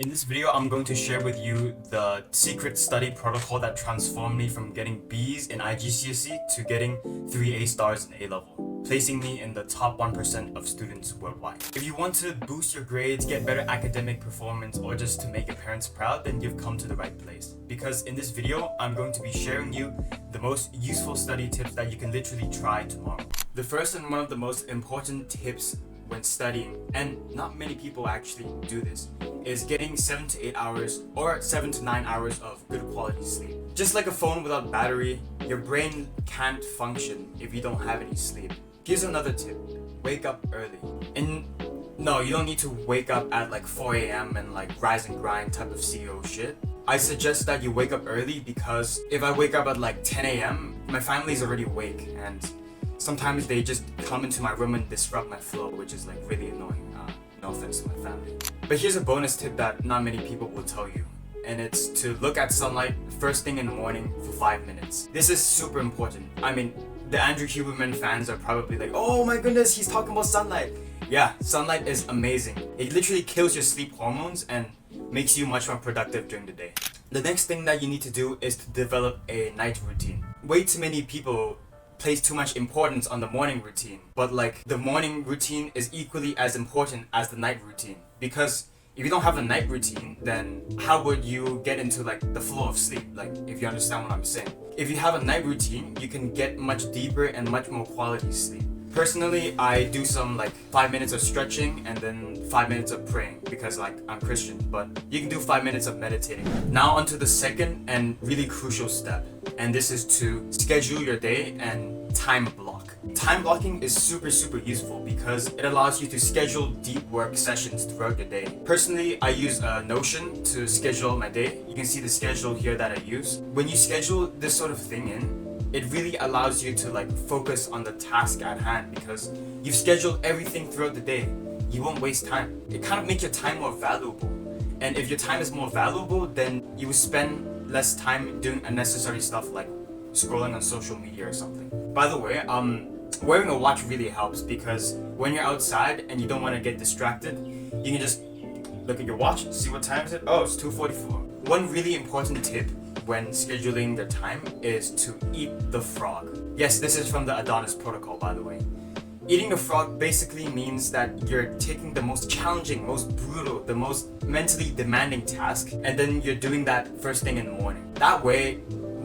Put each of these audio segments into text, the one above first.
In this video, I'm going to share with you the secret study protocol that transformed me from getting B's in IGCSE to getting 3 A stars in A-level, placing me in the top 1% of students worldwide. If you want to boost your grades, get better academic performance, or just to make your parents proud, then you've come to the right place. Because in this video, I'm going to be sharing you the most useful study tips that you can literally try tomorrow. The first and one of the most important tips when studying, and not many people actually do this, is getting 7 to 8 hours or 7 to 9 hours of good quality sleep. Just like a phone without battery, your brain can't function if you don't have any sleep. Here's another tip: wake up early. And no, you don't need to wake up at like 4 a.m. and like rise and grind type of CEO shit. I suggest that you wake up early because if I wake up at like 10 a.m., my family's already awake, and sometimes they just come into my room and disrupt my flow, which is like really annoying. No offense to my family. But here's a bonus tip that not many people will tell you, and it's to look at sunlight first thing in the morning for 5 minutes. This is super important. I mean, the Andrew Huberman fans are probably like, oh my goodness, he's talking about sunlight. Yeah, sunlight is amazing. It literally kills your sleep hormones and makes you much more productive during the day. The next thing that you need to do is to develop a night routine. Way too many people place too much importance on the morning routine, but like the morning routine is equally as important as the night routine, because if you don't have a night routine, then how would you get into like the flow of sleep? Like, if you understand what I'm saying. If you have a night routine, you can get much deeper and much more quality sleep. Personally, I do some like 5 minutes of stretching and then 5 minutes of praying because like I'm Christian, but you can do 5 minutes of meditating. Now onto the second and really crucial step, and this is to schedule your day and time block. Time blocking is super useful because it allows you to schedule deep work sessions throughout your day. Personally, I use Notion to schedule my day. You can see the schedule here that I use. When you schedule this sort of thing in, it really allows you to like focus on the task at hand because you've scheduled everything throughout the day. You won't waste time. It kind of makes your time more valuable. And if your time is more valuable, then you will spend less time doing unnecessary stuff like scrolling on social media or something. By the way, wearing a watch really helps because when you're outside and you don't want to get distracted, you can just look at your watch, see what time is it? Oh, it's 2:44. One really important tip when scheduling the time is to eat the frog. Yes, this is from the Adonis protocol, by the way. Eating the frog basically means that you're taking the most challenging, most brutal, the most mentally demanding task, and then you're doing that first thing in the morning. That way,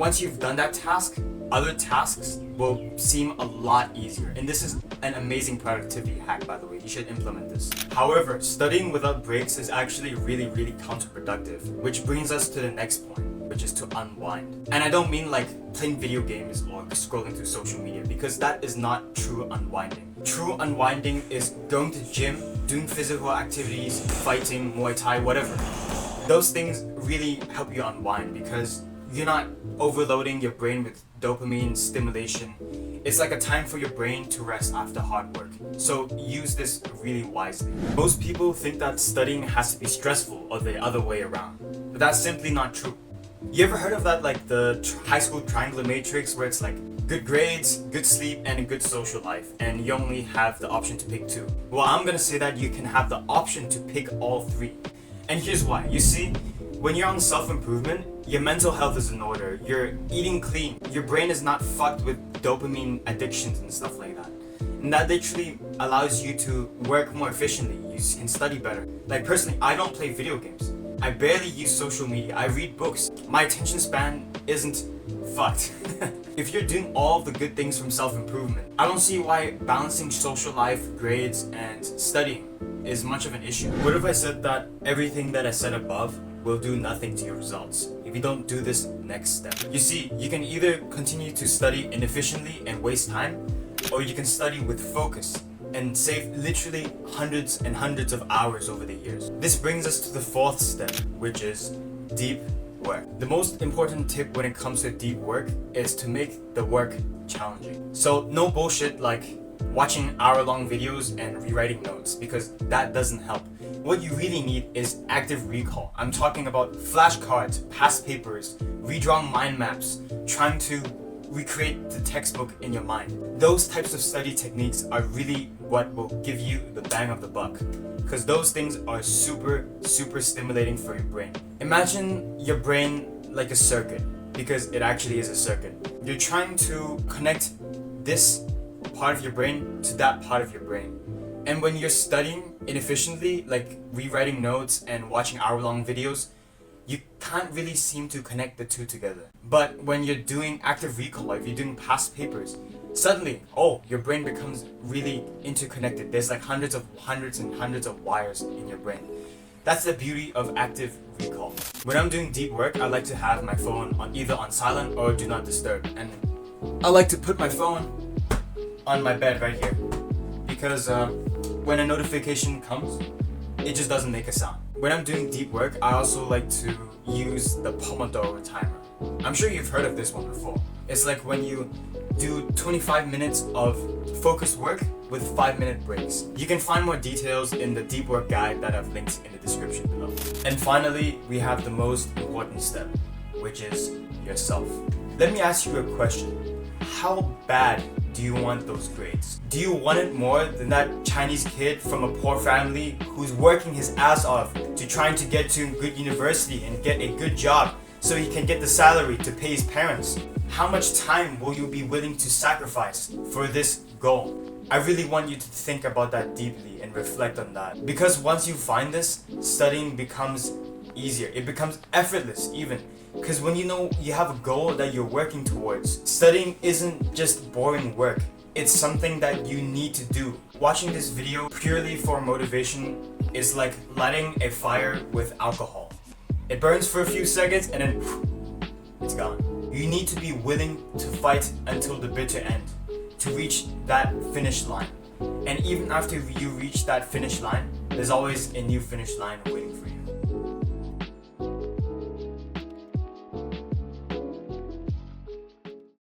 once you've done that task, other tasks will seem a lot easier. And this is an amazing productivity hack, by the way. You should implement this. However, studying without breaks is actually really counterproductive, which brings us to the next point, which is to unwind. And I don't mean like playing video games or scrolling through social media, because that is not true unwinding. True unwinding is going to the gym, doing physical activities, fighting, Muay Thai, whatever. Those things really help you unwind because you're not overloading your brain with dopamine stimulation. It's like a time for your brain to rest after hard work. So use this really wisely. Most people think that studying has to be stressful or the other way around, but that's simply not true. You ever heard of that, like the high school triangular matrix, where it's like good grades, good sleep, and a good social life, and you only have the option to pick two? Well, I'm gonna say that you can have the option to pick all three. And here's why. You see, when you're on self-improvement, your mental health is in order, you're eating clean, your brain is not fucked with dopamine addictions and stuff like that. And that literally allows you to work more efficiently, you can study better. Like personally, I don't play video games. I barely use social media. I read books. My attention span isn't fucked. If you're doing all of the good things from self-improvement, I don't see why balancing social life, grades, and studying is much of an issue. What if I said that everything that I said above will do nothing to your results if you don't do this next step? You see, you can either continue to study inefficiently and waste time, or you can study with focus and save literally hundreds and hundreds of hours over the years. This brings us to the fourth step, which is deep work. The most important tip when it comes to deep work is to make the work challenging. So no bullshit like watching hour-long videos and rewriting notes, because that doesn't help. What you really need is active recall. I'm talking about flashcards, past papers, redrawn mind maps, trying to recreate the textbook in your mind. Those types of study techniques are really what will give you the bang of the buck, because those things are super stimulating for your brain. Imagine your brain like a circuit, because it actually is a circuit. You're trying to connect this part of your brain to that part of your brain. And when you're studying inefficiently, like rewriting notes and watching hour-long videos, you can't really seem to connect the two together. But when you're doing active recall, or if you're doing past papers, suddenly, your brain becomes really interconnected. There's like hundreds and hundreds of wires in your brain. That's the beauty of active recall. When I'm doing deep work, I like to have my phone either on silent or do not disturb. And I like to put my phone on my bed right here, because when a notification comes, it just doesn't make a sound. When I'm doing deep work, I also like to use the Pomodoro timer. I'm sure you've heard of this one before. It's like when you do 25 minutes of focused work with 5-minute breaks. You can find more details in the deep work guide that I've linked in the description below. And finally, we have the most important step, which is yourself. Let me ask you a question. How bad do you want those grades? Do you want it more than that Chinese kid from a poor family who's working his ass off to trying to get to a good university and get a good job so he can get the salary to pay his parents? How much time will you be willing to sacrifice for this goal? I really want you to think about that deeply and reflect on that. Because once you find this, studying becomes easier. It becomes effortless even. Because when you know you have a goal that you're working towards, studying isn't just boring work. It's something that you need to do. Watching this video purely for motivation is like lighting a fire with alcohol. It burns for a few seconds and then it's gone. You need to be willing to fight until the bitter end to reach that finish line. And even after you reach that finish line, there's always a new finish line waiting for you.